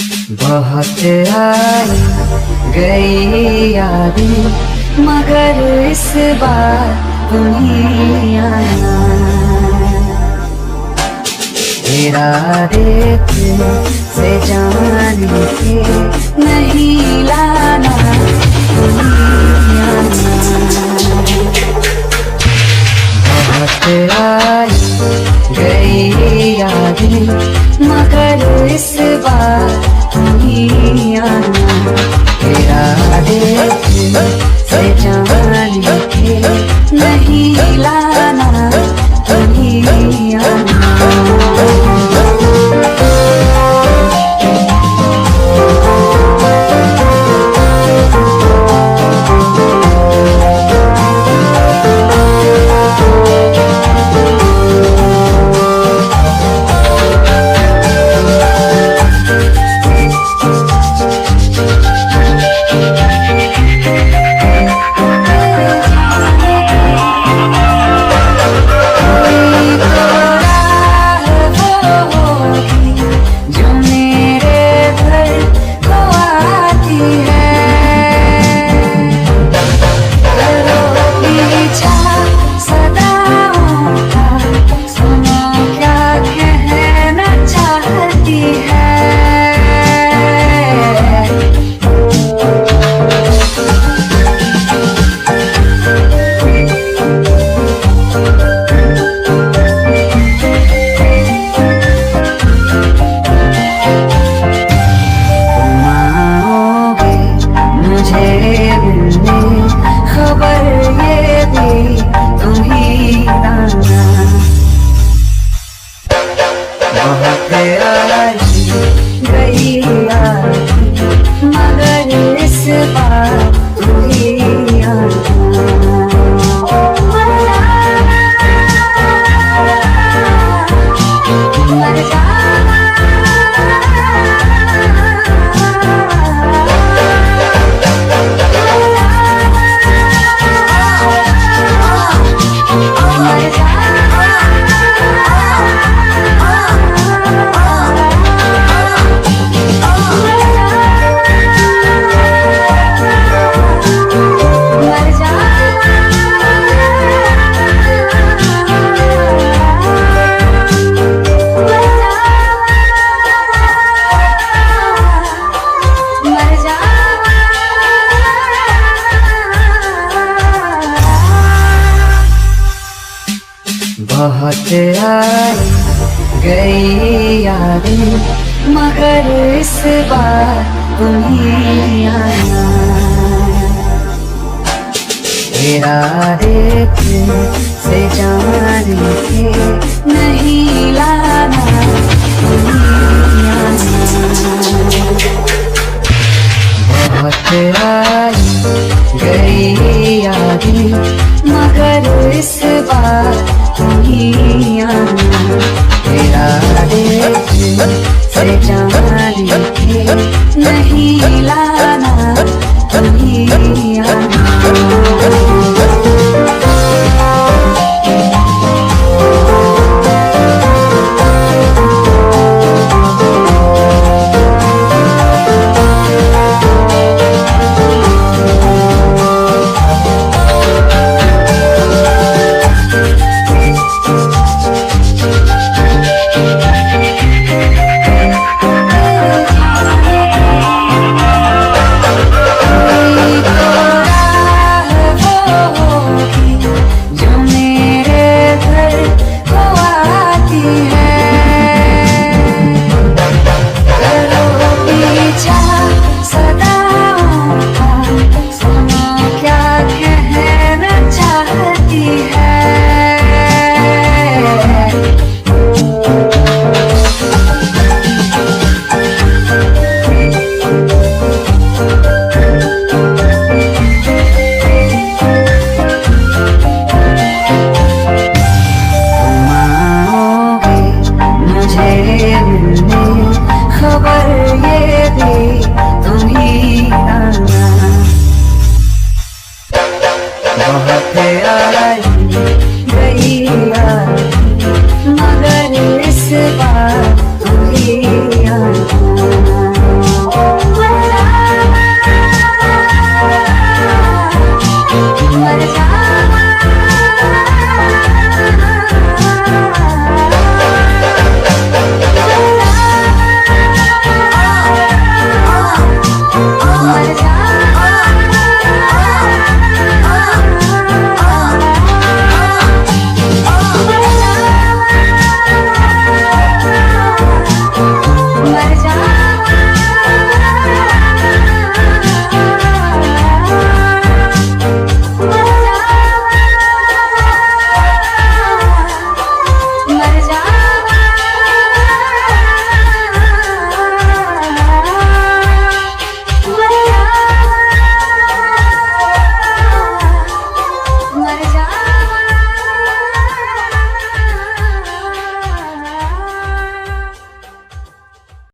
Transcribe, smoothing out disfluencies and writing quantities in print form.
बहुत आई गई यादें, मगर इस बार तुम्हीं आना। इरादे से जान के नहीं लाना, तुम्हीं आना। बहुत आई गई यादें, मगर इस बार तुम्हीं आना। इरादे से जान के नहीं लाना, तुम्हीं आना। बहुत आई गई यादें, मगर इस बार तुम्हीं आना। मर जाना, मर जाना। बहुत आई गई यादें, मगर इस बार तुम्हीं आना। इरादे से जान के नहीं लाना, तुम्हीं आना। बहुत आई गई यादें, मगर इस बार तुम्हीं